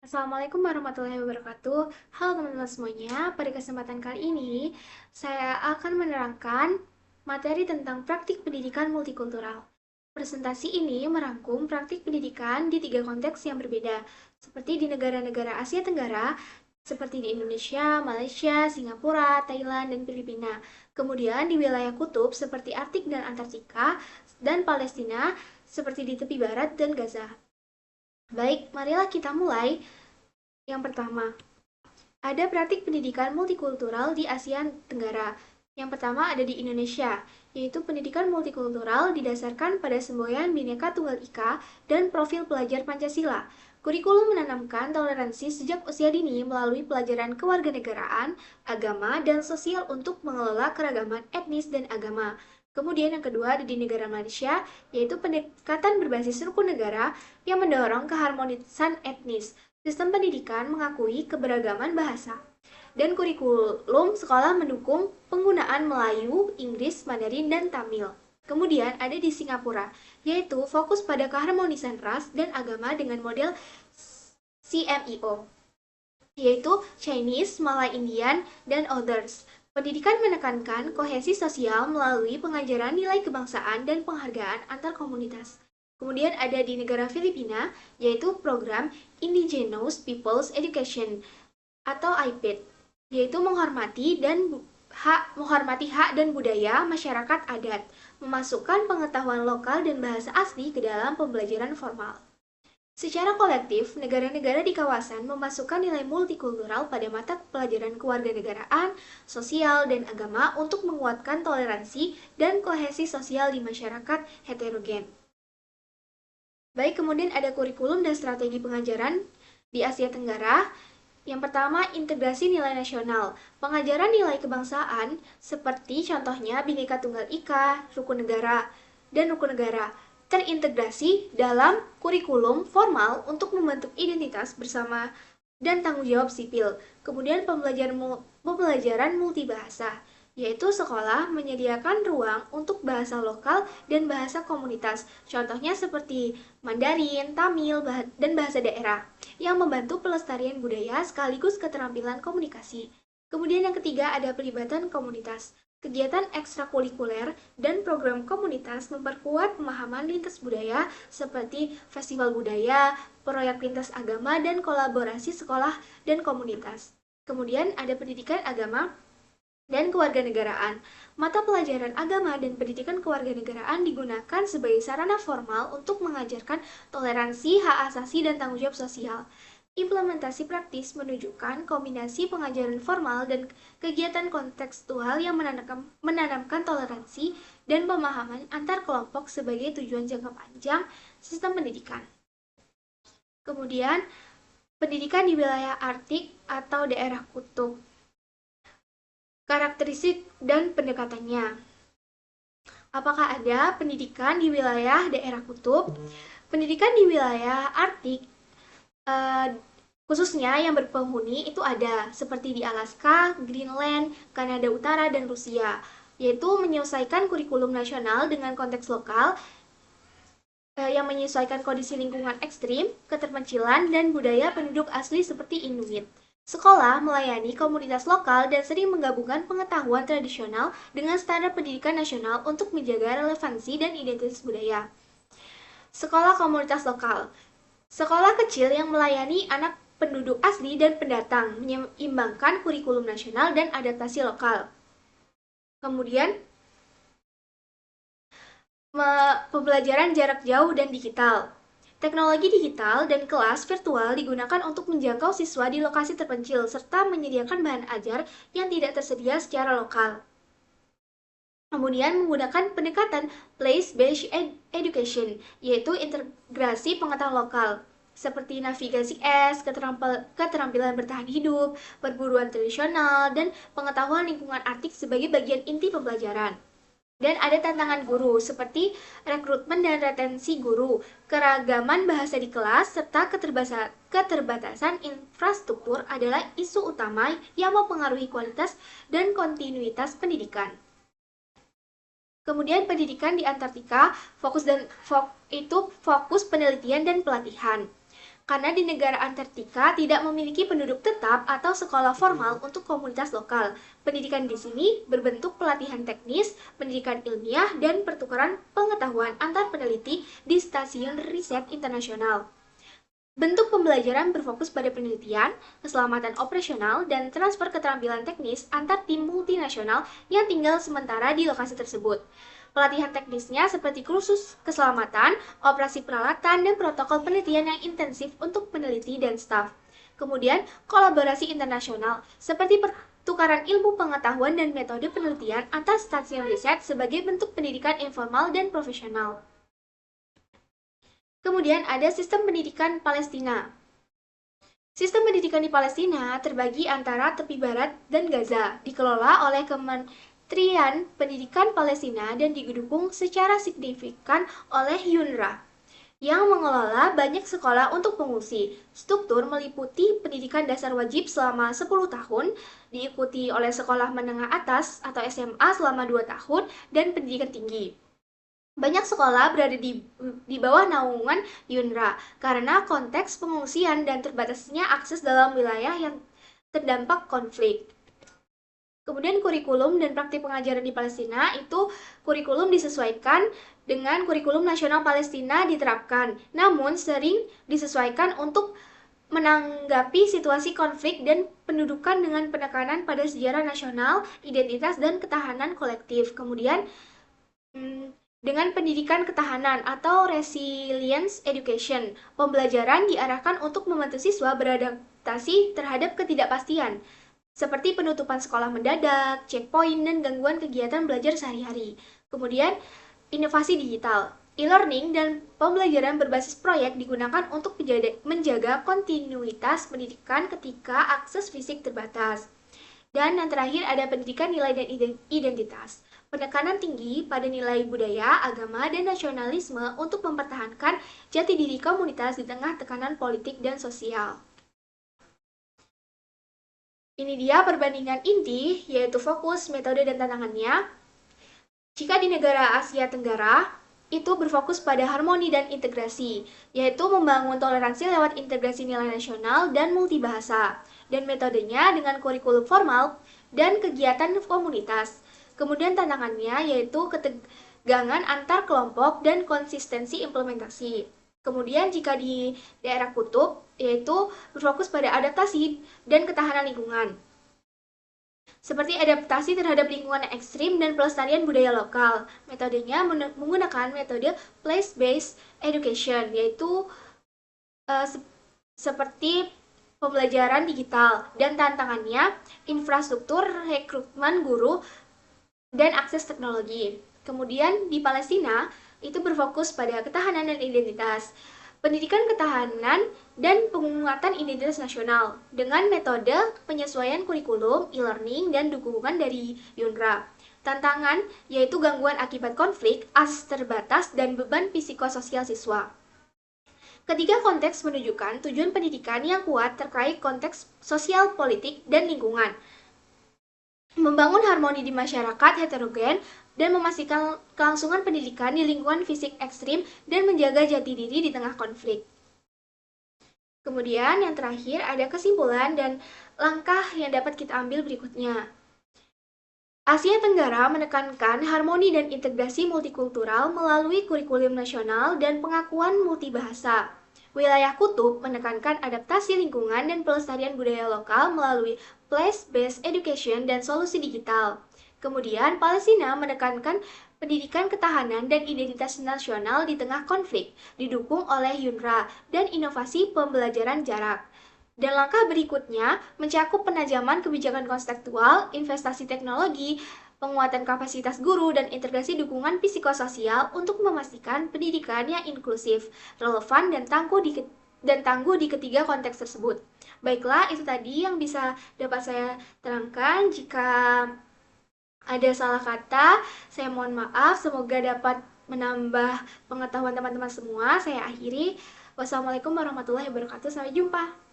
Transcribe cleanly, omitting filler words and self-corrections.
Assalamualaikum warahmatullahi wabarakatuh. Halo teman-teman semuanya, pada kesempatan kali ini saya akan menerangkan materi tentang praktik pendidikan multikultural. Presentasi ini merangkum praktik pendidikan di tiga konteks yang berbeda, seperti di negara-negara Asia Tenggara, seperti di Indonesia, Malaysia, Singapura, Thailand, dan Filipina. Kemudian di wilayah kutub seperti Arktik dan Antartika, dan Palestina, seperti di tepi barat dan Gaza. Baik, marilah kita mulai. Yang pertama, ada praktik pendidikan multikultural di Asia Tenggara. Yang pertama ada di Indonesia, yaitu pendidikan multikultural didasarkan pada semboyan Bhinneka Tunggal Ika dan profil pelajar Pancasila. Kurikulum menanamkan toleransi sejak usia dini melalui pelajaran kewarganegaraan, agama, dan sosial untuk mengelola keragaman etnis dan agama. Kemudian yang kedua ada di negara Malaysia, yaitu pendekatan berbasis rukun negara yang mendorong keharmonisan etnis. Sistem pendidikan mengakui keberagaman bahasa, dan kurikulum sekolah mendukung penggunaan Melayu, Inggris, Mandarin, dan Tamil. Kemudian ada di Singapura, yaitu fokus pada keharmonisan ras dan agama dengan model CMIO, yaitu Chinese, Malay Indian, dan Others. Pendidikan menekankan kohesi sosial melalui pengajaran nilai kebangsaan dan penghargaan antar komunitas. Kemudian ada di negara Filipina, yaitu program Indigenous Peoples Education atau IPED, yaitu menghormati hak dan budaya masyarakat adat, memasukkan pengetahuan lokal dan bahasa asli ke dalam pembelajaran formal. Secara kolektif, negara-negara di kawasan memasukkan nilai multikultural pada mata pelajaran kewarganegaraan, sosial, dan agama untuk menguatkan toleransi dan kohesi sosial di masyarakat heterogen. Baik, kemudian ada kurikulum dan strategi pengajaran di Asia Tenggara. Yang pertama, integrasi nilai nasional. Pengajaran nilai kebangsaan seperti contohnya Bhinneka Tunggal Ika, dan rukun negara terintegrasi dalam kurikulum formal untuk membentuk identitas bersama dan tanggung jawab sipil. Kemudian pembelajaran multibahasa, yaitu sekolah menyediakan ruang untuk bahasa lokal dan bahasa komunitas. Contohnya seperti Mandarin, Tamil, dan bahasa daerah yang membantu pelestarian budaya sekaligus keterampilan komunikasi. Kemudian yang ketiga ada pelibatan komunitas. Kegiatan ekstrakurikuler dan program komunitas memperkuat pemahaman lintas budaya seperti festival budaya, proyek lintas agama, dan kolaborasi sekolah dan komunitas. Kemudian ada pendidikan agama dan kewarganegaraan. Mata pelajaran agama dan pendidikan kewarganegaraan digunakan sebagai sarana formal untuk mengajarkan toleransi, hak asasi, dan tanggung jawab sosial. Implementasi praktis menunjukkan kombinasi pengajaran formal dan kegiatan kontekstual yang menanamkan toleransi dan pemahaman antar kelompok sebagai tujuan jangka panjang sistem pendidikan. Kemudian, pendidikan di wilayah Arktik atau daerah kutub. Karakteristik dan pendekatannya. Apakah ada pendidikan di wilayah daerah kutub? Pendidikan di wilayah Arktik khususnya yang berpenghuni itu ada seperti di Alaska, Greenland, Kanada Utara, dan Rusia, yaitu menyesuaikan kurikulum nasional dengan konteks lokal yang menyesuaikan kondisi lingkungan ekstrim, keterpencilan, dan budaya penduduk asli seperti Inuit. Sekolah melayani komunitas lokal dan sering menggabungkan pengetahuan tradisional dengan standar pendidikan nasional untuk menjaga relevansi dan identitas budaya. Sekolah komunitas lokal. Sekolah kecil yang melayani anak penduduk asli dan pendatang, menyeimbangkan kurikulum nasional dan adaptasi lokal. Kemudian, pembelajaran jarak jauh dan digital. Teknologi digital dan kelas virtual digunakan untuk menjangkau siswa di lokasi terpencil serta menyediakan bahan ajar yang tidak tersedia secara lokal. Kemudian menggunakan pendekatan place-based education, yaitu integrasi pengetahuan lokal, seperti navigasi es, keterampilan bertahan hidup, perburuan tradisional, dan pengetahuan lingkungan Arktik sebagai bagian inti pembelajaran. Dan ada tantangan guru, seperti rekrutmen dan retensi guru, keragaman bahasa di kelas, serta keterbatasan infrastruktur adalah isu utama yang mempengaruhi kualitas dan kontinuitas pendidikan. Kemudian pendidikan di Antartika, fokus penelitian dan pelatihan. karena di negara Antartika tidak memiliki penduduk tetap atau sekolah formal untuk komunitas lokal. Pendidikan di sini berbentuk pelatihan teknis, pendidikan ilmiah, dan pertukaran pengetahuan antar peneliti di stasiun riset internasional. Bentuk pembelajaran berfokus pada penelitian, keselamatan operasional, dan transfer keterampilan teknis antar tim multinasional yang tinggal sementara di lokasi tersebut. Pelatihan teknisnya seperti kursus keselamatan, operasi peralatan, dan protokol penelitian yang intensif untuk peneliti dan staf. Kemudian, kolaborasi internasional seperti pertukaran ilmu pengetahuan dan metode penelitian antar stasiun riset sebagai bentuk pendidikan informal dan profesional. Kemudian ada sistem pendidikan Palestina. Sistem pendidikan di Palestina terbagi antara tepi barat dan Gaza, dikelola oleh Kementerian Pendidikan Palestina dan didukung secara signifikan oleh UNRWA, yang mengelola banyak sekolah untuk pengungsi. Struktur meliputi pendidikan dasar wajib selama 10 tahun, diikuti oleh sekolah menengah atas atau SMA selama 2 tahun, dan pendidikan tinggi. Banyak sekolah berada di bawah naungan UNRWA karena konteks pengungsian dan terbatasnya akses dalam wilayah yang terdampak konflik. Kemudian kurikulum dan praktik pengajaran di Palestina itu kurikulum disesuaikan dengan kurikulum nasional Palestina diterapkan, namun sering disesuaikan untuk menanggapi situasi konflik dan pendudukan dengan penekanan pada sejarah nasional, identitas, dan ketahanan kolektif. Kemudian dengan pendidikan ketahanan atau resilience education, pembelajaran diarahkan untuk membantu siswa beradaptasi terhadap ketidakpastian, seperti penutupan sekolah mendadak, checkpoint, dan gangguan kegiatan belajar sehari-hari. Kemudian, inovasi digital, e-learning, dan pembelajaran berbasis proyek digunakan untuk menjaga kontinuitas pendidikan ketika akses fisik terbatas. Dan yang terakhir ada pendidikan nilai dan identitas. Penekanan tinggi pada nilai budaya, agama, dan nasionalisme untuk mempertahankan jati diri komunitas di tengah tekanan politik dan sosial. Ini dia perbandingan inti, yaitu fokus, metode, dan tantangannya. Jika di negara Asia Tenggara, itu berfokus pada harmoni dan integrasi, yaitu membangun toleransi lewat integrasi nilai nasional dan multibahasa, dan metodenya dengan kurikulum formal dan kegiatan komunitas. Kemudian tantangannya yaitu ketegangan antar kelompok dan konsistensi implementasi. Kemudian jika di daerah kutub, yaitu berfokus pada adaptasi dan ketahanan lingkungan, seperti adaptasi terhadap lingkungan ekstrim dan pelestarian budaya lokal. Metodenya menggunakan metode place-based education, yaitu seperti pembelajaran digital, dan tantangannya infrastruktur, rekrutmen guru, dan akses teknologi. Kemudian di Palestina itu berfokus pada ketahanan dan identitas, pendidikan ketahanan, dan penguatan identitas nasional dengan metode penyesuaian kurikulum, e-learning, dan dukungan dari UNRWA. Tantangan yaitu gangguan akibat konflik, akses terbatas, dan beban psikososial siswa. Ketiga konteks menunjukkan tujuan pendidikan yang kuat terkait konteks sosial, politik, dan lingkungan. Membangun harmoni di masyarakat heterogen dan memastikan kelangsungan pendidikan di lingkungan fisik ekstrim dan menjaga jati diri di tengah konflik. Kemudian yang terakhir ada kesimpulan dan langkah yang dapat kita ambil berikutnya. Asia Tenggara menekankan harmoni dan integrasi multikultural melalui kurikulum nasional dan pengakuan multibahasa. Wilayah kutub menekankan adaptasi lingkungan dan pelestarian budaya lokal melalui place-based education dan solusi digital. Kemudian, Palestina menekankan pendidikan ketahanan dan identitas nasional di tengah konflik, didukung oleh UNRWA dan inovasi pembelajaran jarak. Dan langkah berikutnya mencakup penajaman kebijakan konstekstual, investasi teknologi, penguatan kapasitas guru, dan integrasi dukungan psikososial untuk memastikan pendidikan yang inklusif, relevan, dan tangguh di ketiga konteks tersebut. Baiklah, itu tadi yang bisa dapat saya terangkan. Jika ada salah kata, saya mohon maaf. Semoga dapat menambah pengetahuan teman-teman semua. Saya akhiri. Wassalamualaikum warahmatullahi wabarakatuh. Sampai jumpa.